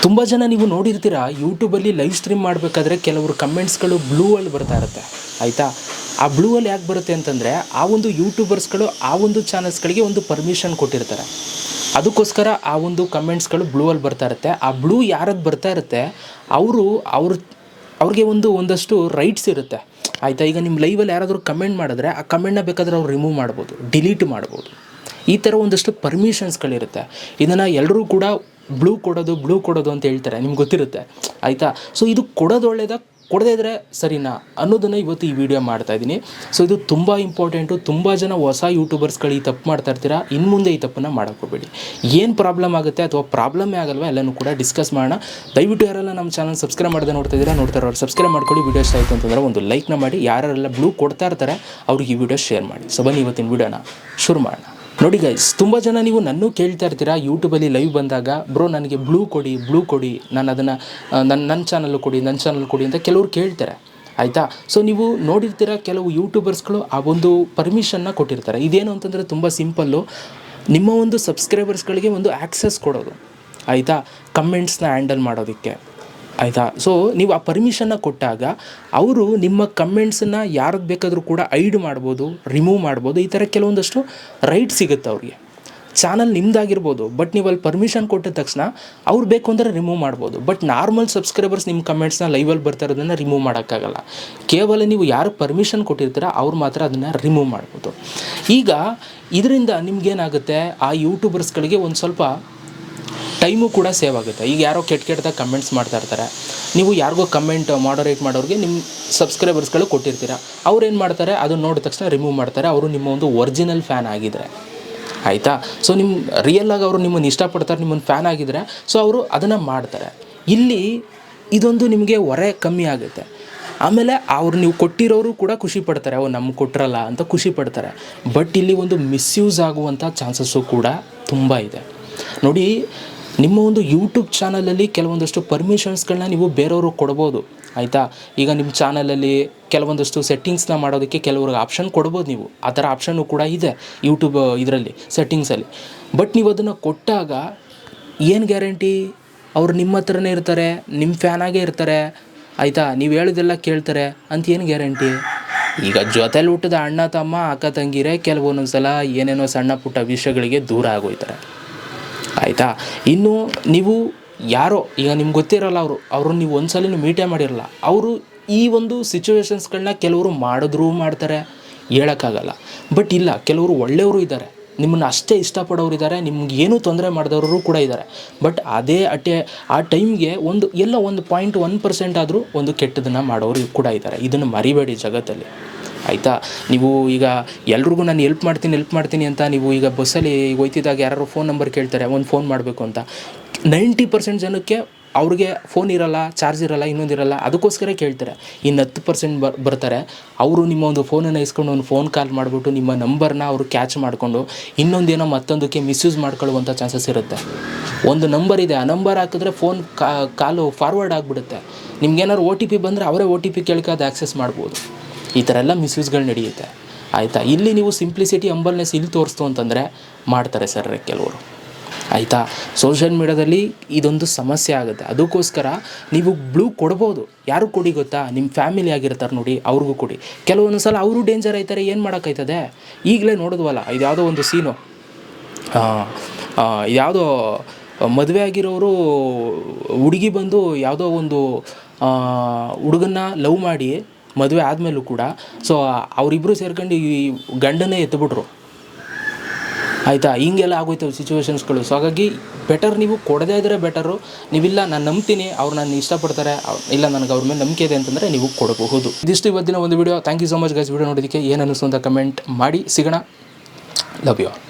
ತುಂಬ ಜನ ನೀವು ನೋಡಿರ್ತೀರ, ಯೂಟ್ಯೂಬಲ್ಲಿ ಲೈವ್ ಸ್ಟ್ರೀಮ್ ಮಾಡಬೇಕಾದ್ರೆ ಕೆಲವರು ಕಮೆಂಟ್ಸ್ಗಳು ಬ್ಲೂ ಅಲ್ಲಿ ಬರ್ತಾ ಇರುತ್ತೆ, ಆಯಿತಾ. ಆ ಬ್ಲೂ ಅಲ್ಲಿ ಯಾಕೆ ಬರುತ್ತೆ ಅಂತಂದರೆ, ಆ ಒಂದು ಯೂಟ್ಯೂಬರ್ಸ್ಗಳು ಆ ಒಂದು ಚಾನಲ್ಸ್ಗಳಿಗೆ ಒಂದು ಪರ್ಮಿಷನ್ ಕೊಟ್ಟಿರ್ತಾರೆ, ಅದಕ್ಕೋಸ್ಕರ ಆ ಒಂದು ಕಮೆಂಟ್ಸ್ಗಳು ಬ್ಲೂ ಅಲ್ಲಿ ಬರ್ತಾ ಇರುತ್ತೆ. ಆ ಬ್ಲೂ ಯಾರದ್ದು ಬರ್ತಾ ಇರುತ್ತೆ, ಅವ್ರಿಗೆ ಒಂದಷ್ಟು ರೈಟ್ಸ್ ಇರುತ್ತೆ, ಆಯಿತಾ. ಈಗ ನಿಮ್ಮ ಲೈವಲ್ಲಿ ಯಾರಾದರೂ ಕಮೆಂಟ್ ಮಾಡಿದ್ರೆ ಆ ಕಮೆಂಟ್ನ ಬೇಕಾದ್ರೆ ಅವ್ರು ರಿಮೂವ್ ಮಾಡ್ಬೋದು, ಡಿಲೀಟ್ ಮಾಡ್ಬೋದು. ಈ ಥರ ಒಂದಷ್ಟು ಪರ್ಮಿಷನ್ಸ್ಗಳಿರುತ್ತೆ. ಇದನ್ನು ಎಲ್ಲರೂ ಕೂಡ ಬ್ಲೂ ಕೊಡೋದು ಅಂತ ಹೇಳ್ತಾರೆ, ನಿಮ್ಗೆ ಗೊತ್ತಿರುತ್ತೆ, ಆಯಿತಾ. ಸೊ ಇದು ಕೊಡೋದು ಒಳ್ಳೆಯದಾ, ಕೊಡದೇ ಇದ್ದರೆ ಸರಿನಾ ಅನ್ನೋದನ್ನು ಇವತ್ತು ಈ ವಿಡಿಯೋ ಮಾಡ್ತಾಯಿದ್ದೀನಿ. ಸೊ ಇದು ತುಂಬ ಇಂಪಾರ್ಟೆಂಟು. ತುಂಬ ಜನ ಹೊಸ ಯೂಟ್ಯೂಬರ್ಸ್ಗಳು ಈ ತಪ್ಪು ಮಾಡ್ತಾ ಇರ್ತೀರಾ, ಇನ್ನು ಮುಂದೆ ಈ ತಪ್ಪನ್ನು ಮಾಡೋಕ್ಕೋಗ್ಬೇಡಿ. ಏನು ಪ್ರಾಬ್ಲಮ್ ಆಗುತ್ತೆ ಅಥವಾ ಪ್ರಾಬ್ಲಮ್ಮೇ ಆಗಲ್ವ ಎಲ್ಲನೂ ಕೂಡ ಡಿಸ್ಕಸ್ ಮಾಡೋಣ. ದಯವಿಟ್ಟು ಯಾರೆಲ್ಲ ನಮ್ಮ ಚಾನಲ್ ಸಬ್ಸ್ಕ್ರೈಬ್ ಮಾಡದೆ ನೋಡ್ತಾ ಇರೋರು ಸಬ್ಸ್ಕ್ರೈಬ್ ಮಾಡ್ಕೊಳ್ಳಿ. ವಿಡಿಯೋ ಇಷ್ಟ ಆಯಿತು ಅಂತಂದರೆ ಒಂದು ಲೈಕ್ನ ಮಾಡಿ. ಯಾರೆಲ್ಲ ಬ್ಲೂ ಕೊಡ್ತಾ ಇರ್ತಾರೆ ಅವ್ರಿಗೆ ಈ ವಿಡಿಯೋ ಶೇರ್ ಮಾಡಿ. ಸೊ ಬನ್ನಿ ಇವತ್ತಿನ ವಿಡಿಯೋನ ಶುರು ಮಾಡೋಣ. ನೋಡಿ ಗೈಸ್, ತುಂಬ ಜನ ನೀವು ನನ್ನೂ ಕೇಳ್ತಾ ಇರ್ತೀರಾ, ಯೂಟ್ಯೂಬಲ್ಲಿ ಲೈವ್ ಬಂದಾಗ ಬ್ರೋ ನನಗೆ ಬ್ಲೂ ಕೊಡಿ, ನಾನು ಅದನ್ನು ನನ್ನ ಚಾನಲ್ ಕೊಡಿ ಅಂತ ಕೆಲವರು ಕೇಳ್ತಾರೆ, ಆಯಿತಾ. ಸೊ ನೀವು ನೋಡಿರ್ತೀರ, ಕೆಲವು ಯೂಟ್ಯೂಬರ್ಸ್ಗಳು ಆ ಒಂದು ಪರ್ಮಿಷನ್ನ ಕೊಟ್ಟಿರ್ತಾರೆ. ಇದೇನು ಅಂತಂದರೆ ತುಂಬ ಸಿಂಪಲ್ಲು, ನಿಮ್ಮ ಒಂದು ಸಬ್ಸ್ಕ್ರೈಬರ್ಸ್ಗಳಿಗೆ ಒಂದು ಆ್ಯಕ್ಸೆಸ್ ಕೊಡೋದು, ಆಯಿತಾ, ಕಮೆಂಟ್ಸ್ನ ಹ್ಯಾಂಡಲ್ ಮಾಡೋದಕ್ಕೆ, ಆಯಿತಾ. ಸೊ ನೀವು ಆ ಪರ್ಮಿಷನ್ನ ಕೊಟ್ಟಾಗ ಅವರು ನಿಮ್ಮ ಕಮೆಂಟ್ಸನ್ನು ಯಾರಿಗೆ ಬೇಕಾದರೂ ಕೂಡ ಐಡ್ ಮಾಡ್ಬೋದು, ರಿಮೂವ್ ಮಾಡ್ಬೋದು. ಈ ಥರ ಕೆಲವೊಂದಷ್ಟು ರೈಟ್ ಸಿಗುತ್ತೆ ಅವ್ರಿಗೆ. ಚಾನಲ್ ನಿಮ್ಮದಾಗಿರ್ಬೋದು, ಬಟ್ ನೀವು ಅಲ್ಲಿ ಪರ್ಮಿಷನ್ ಕೊಟ್ಟಿದ ತಕ್ಷಣ ಅವ್ರು ಬೇಕು ಅಂದರೆ ರಿಮೂವ್ ಮಾಡ್ಬೋದು. ಬಟ್ ನಾರ್ಮಲ್ ಸಬ್ಸ್ಕ್ರೈಬರ್ಸ್ ನಿಮ್ಮ ಕಮೆಂಟ್ಸ್ನ ಲೈವಲ್ಲಿ ಬರ್ತಾ ಇರೋದನ್ನು ರಿಮೂವ್ ಮಾಡೋಕ್ಕಾಗಲ್ಲ. ಕೇವಲ ನೀವು ಯಾರು ಪರ್ಮಿಷನ್ ಕೊಟ್ಟಿರ್ತೀರ ಅವ್ರು ಮಾತ್ರ ಅದನ್ನು ರಿಮೂವ್ ಮಾಡ್ಬೋದು. ಈಗ ಇದರಿಂದ ನಿಮಗೇನಾಗುತ್ತೆ, ಆ ಯೂಟ್ಯೂಬರ್ಸ್ಗಳಿಗೆ ಒಂದು ಸ್ವಲ್ಪ ಟೈಮು ಕೂಡ ಸೇವ್ ಆಗುತ್ತೆ. ಈಗ ಯಾರೋ ಕೆಟ್ಟದಾಗಿ ಕಮೆಂಟ್ಸ್ ಮಾಡ್ತಾ ಇರ್ತಾರೆ, ನೀವು ಯಾರಿಗೋ ಕಮೆಂಟ್ ಮಾಡರೇಟ್ ಮಾಡೋರಿಗೆ ನಿಮ್ಮ ಸಬ್ಸ್ಕ್ರೈಬರ್ಸ್ಗಳು ಕೊಟ್ಟಿರ್ತೀರ, ಅವ್ರು ಏನು ಮಾಡ್ತಾರೆ, ಅದನ್ನು ನೋಡಿದ ತಕ್ಷಣ ರಿಮೂವ್ ಮಾಡ್ತಾರೆ, ಅವರು ನಿಮ್ಮ ಒಂದು ಒರಿಜಿನಲ್ ಫ್ಯಾನ್ ಆಗಿದ್ದರೆ, ಆಯಿತಾ. ಸೊ ನಿಮ್ಮ ರಿಯಲ್ಲಾಗಿ ಅವರು ನಿಮ್ಮನ್ನು ಇಷ್ಟಪಡ್ತಾರೆ, ನಿಮ್ಮನ್ನು ಫ್ಯಾನ್ ಆಗಿದ್ದರೆ, ಸೊ ಅವರು ಅದನ್ನು ಮಾಡ್ತಾರೆ. ಇಲ್ಲಿ ಇದೊಂದು ನಿಮಗೆ ಹೊರೆ ಕಮ್ಮಿ ಆಗುತ್ತೆ. ಆಮೇಲೆ ಅವ್ರು ನೀವು ಕೊಟ್ಟಿರೋರು ಕೂಡ ಖುಷಿ ಪಡ್ತಾರೆ, ಅವ್ರು ನಮ್ಗೆ ಕೊಟ್ಟಿರಲ್ಲ ಅಂತ ಖುಷಿ ಪಡ್ತಾರೆ. ಬಟ್ ಇಲ್ಲಿ ಒಂದು ಮಿಸ್ಯೂಸ್ ಆಗುವಂಥ ಚಾನ್ಸಸ್ಸು ಕೂಡ ತುಂಬ ಇದೆ. ನೋಡಿ, ನಿಮ್ಮ ಒಂದು ಯೂಟ್ಯೂಬ್ ಚಾನಲಲ್ಲಿ ಕೆಲವೊಂದಷ್ಟು ಪರ್ಮಿಷನ್ಸ್ಗಳನ್ನ ನೀವು ಬೇರೆಯವ್ರಿಗೆ ಕೊಡ್ಬೋದು, ಆಯಿತಾ. ಈಗ ನಿಮ್ಮ ಚಾನಲಲ್ಲಿ ಕೆಲವೊಂದಷ್ಟು ಸೆಟ್ಟಿಂಗ್ಸ್ನ ಮಾಡೋದಕ್ಕೆ ಕೆಲವ್ರಿಗೆ ಆಪ್ಷನ್ ಕೊಡ್ಬೋದು ನೀವು, ಆ ಥರ ಆಪ್ಷನ್ನು ಕೂಡ ಇದೆ ಯೂಟ್ಯೂಬ್ ಇದರಲ್ಲಿ ಸೆಟ್ಟಿಂಗ್ಸಲ್ಲಿ. ಬಟ್ ನೀವು ಅದನ್ನು ಕೊಟ್ಟಾಗ ಏನು ಗ್ಯಾರಂಟಿ ಅವ್ರು ನಿಮ್ಮ ಹತ್ರನೇ ಇರ್ತಾರೆ, ನಿಮ್ಮ ಫ್ಯಾನಾಗೇ ಇರ್ತಾರೆ, ಆಯಿತಾ, ನೀವು ಹೇಳೋದೆಲ್ಲ ಕೇಳ್ತಾರೆ ಅಂತ ಏನು ಗ್ಯಾರಂಟಿ. ಈಗ ಜೊತೆಲಿ ಹುಟ್ಟಿದ ಅಣ್ಣ ತಮ್ಮ ಅಕ್ಕ ತಂಗಿರೇ ಕೆಲವೊಂದೊಂದು ಸಲ ಏನೇನೋ ಸಣ್ಣ ಪುಟ್ಟ ವಿಷಯಗಳಿಗೆ ದೂರ ಆಗೋಯ್ತಾರೆ, ಆಯಿತಾ. ಇನ್ನು ನೀವು ಯಾರೋ ಈಗ ನಿಮ್ಗೆ ಗೊತ್ತಿರಲ್ಲ, ಅವ್ರನ್ನ ನೀವು ಒಂದು ಸಲ ಮೀಟೇ ಮಾಡಿರಲ್ಲ, ಅವರು ಈ ಒಂದು ಸಿಚುವೇಶನ್ಸ್ಗಳನ್ನ ಕೆಲವರು ಮಾಡ್ತಾರೆ, ಹೇಳೋಕ್ಕಾಗಲ್ಲ. ಬಟ್ ಇಲ್ಲ, ಕೆಲವರು ಒಳ್ಳೆಯವರು ಇದ್ದಾರೆ, ನಿಮ್ಮನ್ನು ಅಷ್ಟೇ ಇಷ್ಟಪಡೋರು ಇದ್ದಾರೆ, ನಿಮ್ಗೆ ಏನೂ ತೊಂದರೆ ಮಾಡಿದವರು ಕೂಡ ಇದ್ದಾರೆ. ಬಟ್ ಅದೇ ಆ ಟೈಮ್ಗೆ ಒಂದು 1% ಆದರೂ ಒಂದು ಕೆಟ್ಟದನ್ನು ಮಾಡೋರು ಕೂಡ ಇದ್ದಾರೆ. ಇದನ್ನು ಮರಿಬೇಡಿ ಜಗತ್ತಲ್ಲಿ, ಆಯಿತಾ. ನೀವು ಈಗ ಎಲ್ರಿಗೂ ನಾನು ಹೆಲ್ಪ್ ಮಾಡ್ತೀನಿ ಅಂತ ನೀವು ಈಗ ಬಸ್ಸಲ್ಲಿ ಹೋಯ್ತಿದ್ದಾಗ ಯಾರು ಫೋನ್ ನಂಬರ್ ಕೇಳ್ತಾರೆ, ಒಂದು ಫೋನ್ ಮಾಡಬೇಕು ಅಂತ, 90% ಜನಕ್ಕೆ ಅವ್ರಿಗೆ ಫೋನ್ ಇರೋಲ್ಲ, ಚಾರ್ಜ್ ಇರೋಲ್ಲ, ಇನ್ನೊಂದಿರಲ್ಲ, ಅದಕ್ಕೋಸ್ಕರ ಕೇಳ್ತಾರೆ. ಇನ್ನು 10% ಬರ್ತಾರೆ, ಅವರು ನಿಮ್ಮ ಒಂದು ಫೋನನ್ನು ಇಸ್ಕೊಂಡು ಒಂದು ಫೋನ್ ಕಾಲ್ ಮಾಡಿಬಿಟ್ಟು ನಿಮ್ಮ ನಂಬರ್ನ ಅವರು ಕ್ಯಾಚ್ ಮಾಡಿಕೊಂಡು ಇನ್ನೊಂದೇನೋ ಮತ್ತೊಂದಕ್ಕೆ ಮಿಸ್ಯೂಸ್ ಮಾಡ್ಕೊಳ್ಳುವಂಥ ಚಾನ್ಸಸ್ ಇರುತ್ತೆ. ಒಂದು ನಂಬರ್ ಇದೆ, ಆ ನಂಬರ್ ಹಾಕಿದ್ರೆ ಫೋನ್ ಕಾಲು ಫಾರ್ವರ್ಡ್ ಆಗಿಬಿಡುತ್ತೆ. ನಿಮ್ಗೇನಾದ್ರು OTP ಬಂದರೆ ಅವರೇ OTP ಕೇಳ್ಕೊ ಅದು ಆ್ಯಕ್ಸೆಸ್ ಮಾಡ್ಬೋದು. ಈ ಥರ ಎಲ್ಲ ಮಿಸ್ಯೂಸ್ಗಳು ನಡೆಯುತ್ತೆ, ಆಯಿತಾ. ಇಲ್ಲಿ ನೀವು ಸಿಂಪ್ಲಿಸಿಟಿ, ಹಂಬಲ್ನೆಸ್ ಇಲ್ಲಿ ತೋರಿಸ್ತು ಅಂತಂದರೆ ಮಾಡ್ತಾರೆ ಸರ್ ಕೆಲವರು, ಆಯಿತಾ. ಸೋಷಿಯಲ್ ಮೀಡ್ಯಾದಲ್ಲಿ ಇದೊಂದು ಸಮಸ್ಯೆ ಆಗುತ್ತೆ. ಅದಕ್ಕೋಸ್ಕರ ನೀವು ಬ್ಲೂ ಕೊಡ್ಬೋದು. ಯಾರು ಕೊಡಿ ಗೊತ್ತಾ, ನಿಮ್ಮ ಫ್ಯಾಮಿಲಿ ಆಗಿರ್ತಾರೆ ನೋಡಿ, ಅವ್ರಿಗೂ ಕೊಡಿ. ಕೆಲವೊಂದು ಸಲ ಅವರು ಡೇಂಜರ್ ಆಯ್ತಾರೆ, ಏನು ಮಾಡೋಕ್ಕಾಯ್ತದೆ. ಈಗಲೇ ನೋಡಿದ್ವಲ್ಲ, ಇದ್ಯಾವುದೋ ಒಂದು ಸೀನು, ಯಾವುದೋ ಮದುವೆ ಆಗಿರೋರು ಹುಡುಗಿ ಬಂದು ಯಾವುದೋ ಒಂದು ಹುಡುಗನ್ನ ಲವ್ ಮಾಡಿ ಮದುವೆ ಆದಮೇಲೂ ಕೂಡ ಸೊ ಅವರಿಬ್ಬರು ಸೇರ್ಕೊಂಡು ಈ ಗಂಡನೇ ಎತ್ತಿಬಿಟ್ರು, ಆಯಿತಾ. ಹಿಂಗೆಲ್ಲ ಆಗೋಯ್ತವೆ ಸಿಚುವೇಶನ್ಸ್ಗಳು. ಸೊ ಹಾಗಾಗಿ ಬೆಟರ್ ನೀವು ಕೊಡದೇ ಇದ್ದರೆ ಬೆಟರು. ನೀವಿಲ್ಲ ನಾನು ನಂಬ್ತೀನಿ, ಅವ್ರು ನನ್ನ ಇಷ್ಟಪಡ್ತಾರೆ, ಇಲ್ಲ ನನಗೆ ಅವ್ರ ಮೇಲೆ ನಂಬಿಕೆ ಇದೆ ಅಂತಂದರೆ ನೀವು ಕೊಡಬಹುದು. ಇದಿಷ್ಟು ಇವತ್ತಿನ ಒಂದು video. Thank you so much guys. Video ನೋಡೋದಕ್ಕೆ ಏನು ಅನ್ನಿಸ್ತು ಅಂತ ಕಮೆಂಟ್ ಮಾಡಿ. ಸಿಗೋಣ. Love you all.